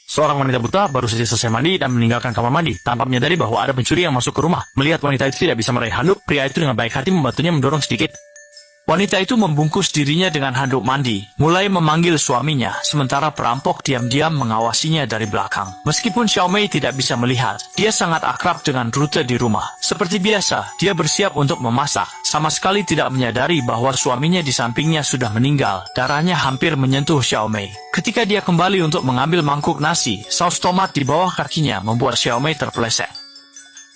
Seorang wanita buta baru saja selesai mandi dan meninggalkan kamar mandi tanpa menyadari bahwa ada pencuri yang masuk ke rumah. Melihat wanita itu tidak bisa meraih handuk, pria itu dengan baik hati membantunya mendorong sedikit. Wanita itu membungkus dirinya dengan handuk mandi, mulai memanggil suaminya, sementara perampok diam-diam mengawasinya dari belakang. Meskipun Xiaomei tidak bisa melihat, dia sangat akrab dengan rute di rumah. Seperti biasa, dia bersiap untuk memasak, sama sekali tidak menyadari bahwa suaminya di sampingnya sudah meninggal. Darahnya hampir menyentuh Xiaomei. Ketika dia kembali untuk mengambil mangkuk nasi, saus tomat di bawah kakinya membuat Xiaomei terpeleset.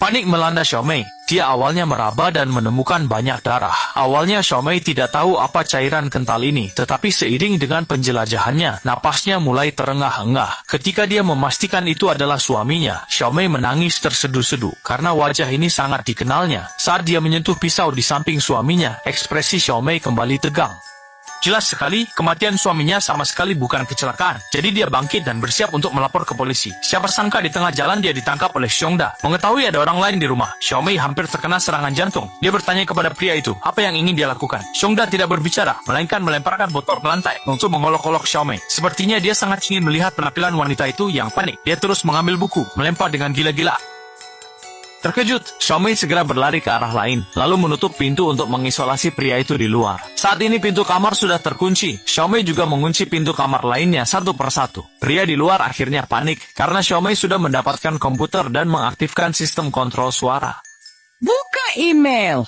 Panik melanda Xiaomei. Dia awalnya meraba dan menemukan banyak darah. Awalnya Xiaomei tidak tahu apa cairan kental ini, tetapi seiring dengan penjelajahannya, napasnya mulai terengah-engah. Ketika dia memastikan itu adalah suaminya, Xiaomei menangis terseduh-seduh karena wajah ini sangat dikenalnya. Saat dia menyentuh pisau di samping suaminya, ekspresi Xiaomei kembali tegang. Jelas sekali, kematian suaminya sama sekali bukan kecelakaan. Jadi dia bangkit dan bersiap untuk melapor ke polisi. Siapa sangka di tengah jalan dia ditangkap oleh Xiongda. Mengetahui ada orang lain di rumah, Xiaomei hampir terkena serangan jantung. Dia bertanya kepada pria itu, apa yang ingin dia lakukan. Xiongda tidak berbicara, melainkan melemparkan botol ke lantai untuk mengolok-olok Xiaomei. Sepertinya dia sangat ingin melihat penampilan wanita itu yang panik. Dia terus mengambil buku, melempar dengan gila-gila. Terkejut, Xiaomei segera berlari ke arah lain, lalu menutup pintu untuk mengisolasi pria itu di luar. Saat ini pintu kamar sudah terkunci, Xiaomei juga mengunci pintu kamar lainnya satu persatu. Pria di luar akhirnya panik, karena Xiaomei sudah mendapatkan komputer dan mengaktifkan sistem kontrol suara. Buka email.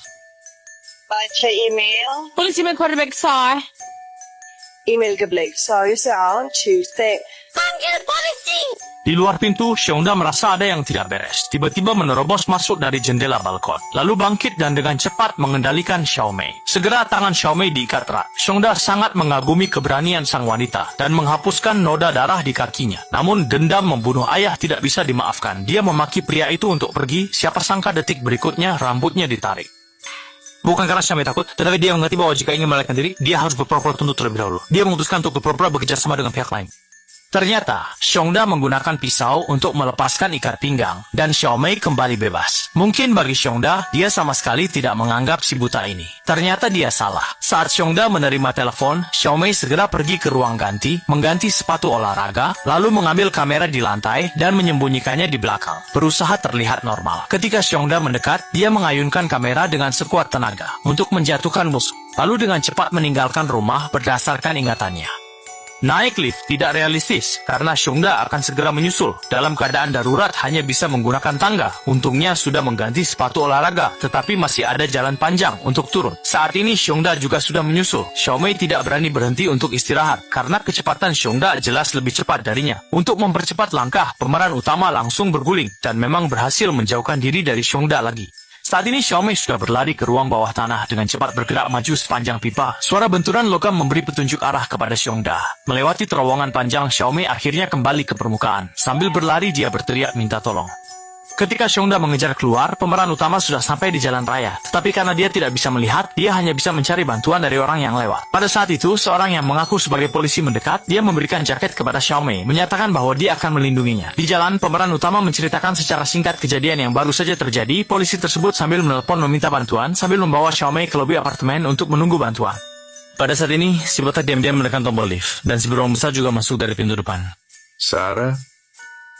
Baca email. Polisiman quarterback sah. Email geblik so Tuesday. Panggil polisi. Di luar pintu, Xiongda merasa ada yang tidak beres. Tiba-tiba menerobos masuk dari jendela balkon, lalu bangkit dan dengan cepat mengendalikan Xiaomei. Segera tangan Xiaomei diikat erat. Xiongda sangat mengagumi keberanian sang wanita dan menghapuskan noda darah di kakinya. Namun dendam membunuh ayah tidak bisa dimaafkan. Dia memaki pria itu untuk pergi, siapa sangka detik berikutnya rambutnya ditarik. Bukan karena Xiaomei takut, tetapi dia mengerti bahwa jika ingin melarikan diri, dia harus berpura-pura tunduk terlebih dahulu. Dia memutuskan untuk berpura-pura bekerja sama dengan pihak lain. Ternyata, Xiongda menggunakan pisau untuk melepaskan ikat pinggang, dan Xiaomei kembali bebas. Mungkin bagi Xiongda, dia sama sekali tidak menganggap si buta ini. Ternyata dia salah. Saat Xiongda menerima telepon, Xiaomei segera pergi ke ruang ganti, mengganti sepatu olahraga, lalu mengambil kamera di lantai, dan menyembunyikannya di belakang. Berusaha terlihat normal. Ketika Xiongda mendekat, dia mengayunkan kamera dengan sekuat tenaga, untuk menjatuhkan musuh. Lalu dengan cepat meninggalkan rumah berdasarkan ingatannya. Naik lift tidak realistis, karena Xiongda akan segera menyusul. Dalam keadaan darurat hanya bisa menggunakan tangga. Untungnya sudah mengganti sepatu olahraga, tetapi masih ada jalan panjang untuk turun. Saat ini Xiongda juga sudah menyusul. Xiaomei tidak berani berhenti untuk istirahat, karena kecepatan Xiongda jelas lebih cepat darinya. Untuk mempercepat langkah, pemeran utama langsung berguling, dan memang berhasil menjauhkan diri dari Xiongda lagi. Saat ini Xiaomei sudah berlari ke ruang bawah tanah dengan cepat bergerak maju sepanjang pipa. Suara benturan logam memberi petunjuk arah kepada Xiongda. Melewati terowongan panjang, Xiaomei akhirnya kembali ke permukaan. Sambil berlari dia berteriak minta tolong. Ketika Xiongda mengejar keluar, pemeran utama sudah sampai di jalan raya. Tetapi karena dia tidak bisa melihat, dia hanya bisa mencari bantuan dari orang yang lewat. Pada saat itu, seorang yang mengaku sebagai polisi mendekat. Dia memberikan jaket kepada Xiaomei, menyatakan bahwa dia akan melindunginya. Di jalan, pemeran utama menceritakan secara singkat kejadian yang baru saja terjadi. Polisi tersebut sambil menelpon meminta bantuan, sambil membawa Xiaomei ke lobi apartemen untuk menunggu bantuan. Pada saat ini, si botak diam-diam menekan tombol lift, dan si beruang besar juga masuk dari pintu depan. Sarah,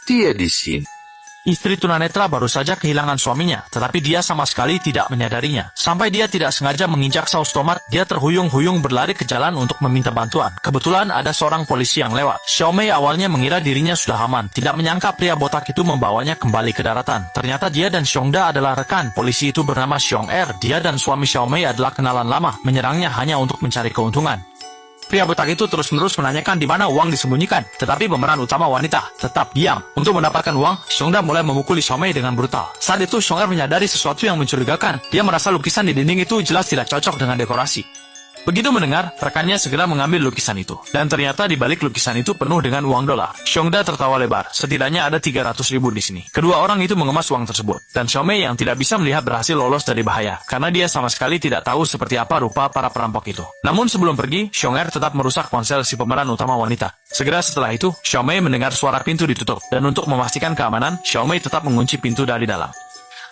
dia di sini. Istri tunanetra baru saja kehilangan suaminya, tetapi dia sama sekali tidak menyadarinya. Sampai dia tidak sengaja menginjak saus tomat, dia terhuyung-huyung berlari ke jalan untuk meminta bantuan. Kebetulan ada seorang polisi yang lewat. Xiaomei awalnya mengira dirinya sudah aman, tidak menyangka pria botak itu membawanya kembali ke daratan. Ternyata dia dan Xiongda adalah rekan. Polisi itu bernama Xiong Er. Dia dan suami Xiaomei adalah kenalan lama, menyerangnya hanya untuk mencari keuntungan. Pria botak itu terus-menerus menanyakan di mana uang disembunyikan, tetapi pemeran utama wanita tetap diam. Untuk mendapatkan uang, Xiongda mulai memukuli Xiaomei dengan brutal. Saat itu Xiong Er menyadari sesuatu yang mencurigakan. Dia merasa lukisan di dinding itu jelas tidak cocok dengan dekorasi. Begitu mendengar, rekannya segera mengambil lukisan itu. Dan ternyata di balik lukisan itu penuh dengan uang dolar. Xiongda tertawa lebar. Setidaknya ada 300.000 di sini. Kedua orang itu mengemas uang tersebut. Dan Xiaomei yang tidak bisa melihat berhasil lolos dari bahaya. Karena dia sama sekali tidak tahu seperti apa rupa para perampok itu. Namun sebelum pergi, Xiong Er tetap merusak ponsel si pemeran utama wanita. Segera setelah itu, Xiaomei mendengar suara pintu ditutup. Dan untuk memastikan keamanan, Xiaomei tetap mengunci pintu dari dalam.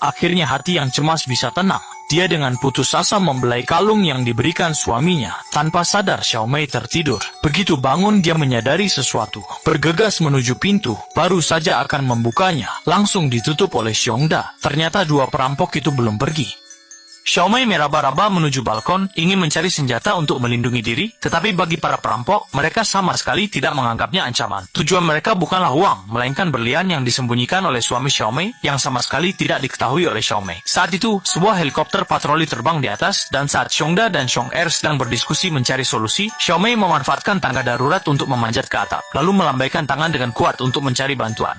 Akhirnya hati yang cemas bisa tenang. dia dengan putus asa membelai kalung yang diberikan suaminya. Tanpa sadar Xiao Mei tertidur. Begitu bangun dia menyadari sesuatu. Bergegas menuju pintu, baru saja akan membukanya, langsung ditutup oleh Xiongda. Ternyata dua perampok itu belum pergi. Xiao Mei meraba-raba menuju balkon, ingin mencari senjata untuk melindungi diri, tetapi bagi para perampok, mereka sama sekali tidak menganggapnya ancaman. Tujuan mereka bukanlah uang, melainkan berlian yang disembunyikan oleh suami Xiao Mei, yang sama sekali tidak diketahui oleh Xiao Mei. Saat itu, sebuah helikopter patroli terbang di atas, dan saat Xiongda dan Xiong-er sedang berdiskusi mencari solusi, Xiao Mei memanfaatkan tangga darurat untuk memanjat ke atap, lalu melambaikan tangan dengan kuat untuk mencari bantuan.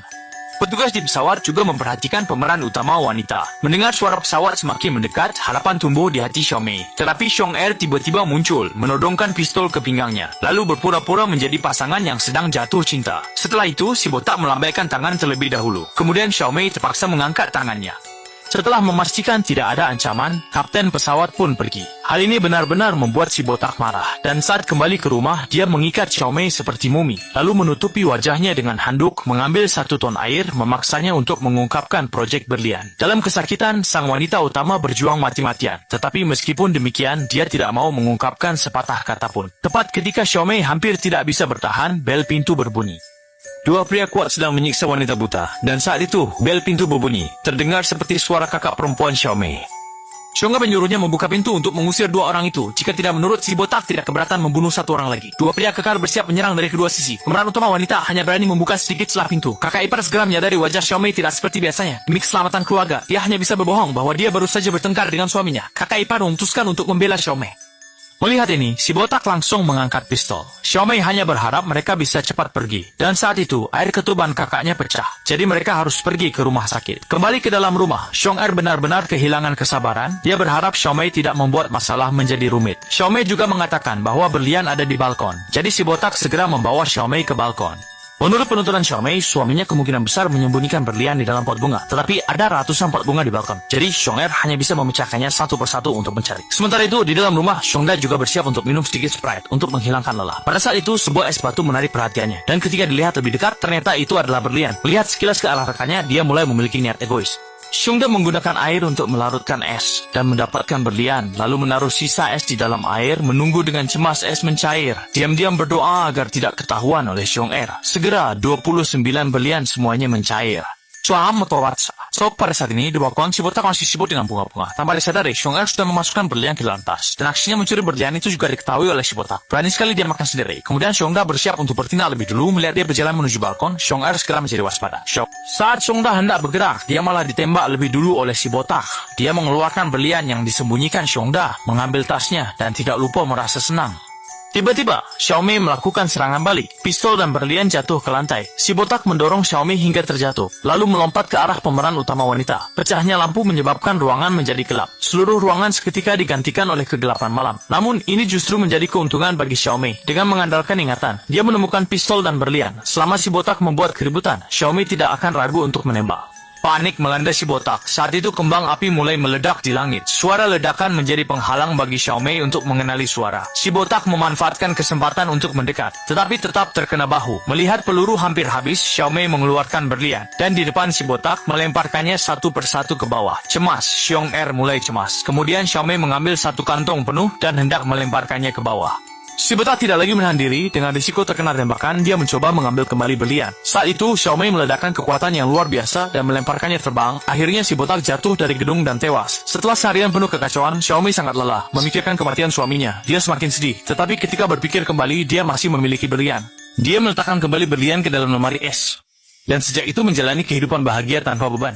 Petugas di pesawat juga memperhatikan pemeran utama wanita. Mendengar suara pesawat semakin mendekat, harapan tumbuh di hati Xiao Mei. Tetapi Xiong-er tiba-tiba muncul, menodongkan pistol ke pinggangnya, lalu berpura-pura menjadi pasangan yang sedang jatuh cinta. Setelah itu, si botak melambaikan tangan terlebih dahulu. Kemudian Xiao Mei terpaksa mengangkat tangannya. Setelah memastikan tidak ada ancaman, kapten pesawat pun pergi. Hal ini benar-benar membuat si botak marah, dan saat kembali ke rumah, dia mengikat Xiao Mei seperti mumi, lalu menutupi wajahnya dengan handuk, mengambil 1 ton air, memaksanya untuk mengungkapkan proyek berlian. Dalam kesakitan, sang wanita utama berjuang mati-matian, tetapi meskipun demikian, dia tidak mau mengungkapkan sepatah kata pun. Tepat ketika Xiao Mei hampir tidak bisa bertahan, bel pintu berbunyi. Dua pria kuat sedang menyiksa wanita buta, dan saat itu, bel pintu berbunyi, terdengar seperti suara kakak perempuan Xiao Mei. Xiongda menyuruhnya membuka pintu untuk mengusir dua orang itu. Jika tidak menurut, si botak tidak keberatan membunuh 1 orang lagi. Dua pria kekar bersiap menyerang dari kedua sisi. Pemeran utama wanita hanya berani membuka sedikit celah pintu. Kakak ipar segera menyadari wajah Xiao Mei tidak seperti biasanya. Demi keselamatan keluarga, dia hanya bisa berbohong bahwa dia baru saja bertengkar dengan suaminya. Kakak ipar memutuskan untuk membela Xiao Mei. Melihat ini, si botak langsung mengangkat pistol. Xiao Mei hanya berharap mereka bisa cepat pergi. Dan saat itu, air ketuban kakaknya pecah. Jadi mereka harus pergi ke rumah sakit. Kembali ke dalam rumah, Xiong-er benar-benar kehilangan kesabaran. Dia berharap Xiao Mei tidak membuat masalah menjadi rumit. Xiao Mei juga mengatakan bahwa berlian ada di balkon. Jadi si botak segera membawa Xiao Mei ke balkon. Menurut penuturan Xiao Mei, suaminya kemungkinan besar menyembunyikan berlian di dalam pot bunga. Tetapi ada ratusan pot bunga di balkon. Jadi Xiong-er hanya bisa memecahkannya satu persatu untuk mencari. Sementara itu, di dalam rumah, Xiongda juga bersiap untuk minum sedikit Sprite untuk menghilangkan lelah. Pada saat itu, sebuah es batu menarik perhatiannya. Dan ketika dilihat lebih dekat, ternyata itu adalah berlian. Melihat sekilas ke arah rekannya, dia mulai memiliki niat egois. Xiongda menggunakan air untuk melarutkan es dan mendapatkan berlian, lalu menaruh sisa es di dalam air, menunggu dengan cemas es mencair. Diam-diam berdoa agar tidak ketahuan oleh Xiong-er. Segera 29 berlian semuanya mencair. So, pada saat ini, di balkon, si botak masih sibuk dengan bunga-bunga. Tanpa disadari, Xiong-er sudah memasukkan berlian ke dalam tas. Dan aksinya mencuri berlian itu juga diketahui oleh si botak. Berani sekali dia makan sendiri. Kemudian Xiongda bersiap untuk bertindak lebih dulu. Melihat dia berjalan menuju balkon, Xiong-er segera menjadi waspada. Saat Xiongda hendak bergerak, dia malah ditembak lebih dulu oleh si botak. Dia mengeluarkan berlian yang disembunyikan Xiongda, mengambil tasnya, dan tidak lupa merasa senang. Tiba-tiba, Xiao Mei melakukan serangan balik. Pistol dan berlian jatuh ke lantai. Si botak mendorong Xiao Mei hingga terjatuh, lalu melompat ke arah pemeran utama wanita. Pecahnya lampu menyebabkan ruangan menjadi gelap. Seluruh ruangan seketika digantikan oleh kegelapan malam. Namun, ini justru menjadi keuntungan bagi Xiao Mei. Dengan mengandalkan ingatan, dia menemukan pistol dan berlian. Selama si botak membuat keributan, Xiao Mei tidak akan ragu untuk menembak. Panik melanda si botak. Saat itu kembang api mulai meledak di langit. Suara ledakan menjadi penghalang bagi Xiao Mei untuk mengenali suara. Si botak memanfaatkan kesempatan untuk mendekat, tetapi tetap terkena bahu. Melihat peluru hampir habis, Xiao Mei mengeluarkan berlian, dan di depan si botak melemparkannya satu persatu ke bawah. Cemas, Xiong-er mulai cemas. Kemudian Xiao Mei mengambil 1 kantong penuh dan hendak melemparkannya ke bawah. Si botak tidak lagi menahan diri, dengan risiko terkena tembakan, dia mencoba mengambil kembali berlian. Saat itu, Xiao Mei meledakkan kekuatan yang luar biasa dan melemparkannya terbang. Akhirnya si botak jatuh dari gedung dan tewas. Setelah seharian penuh kekacauan, Xiao Mei sangat lelah, memikirkan kematian suaminya. Dia semakin sedih, tetapi ketika berpikir kembali, dia masih memiliki berlian. Dia meletakkan kembali berlian ke dalam lemari es. Dan sejak itu menjalani kehidupan bahagia tanpa beban.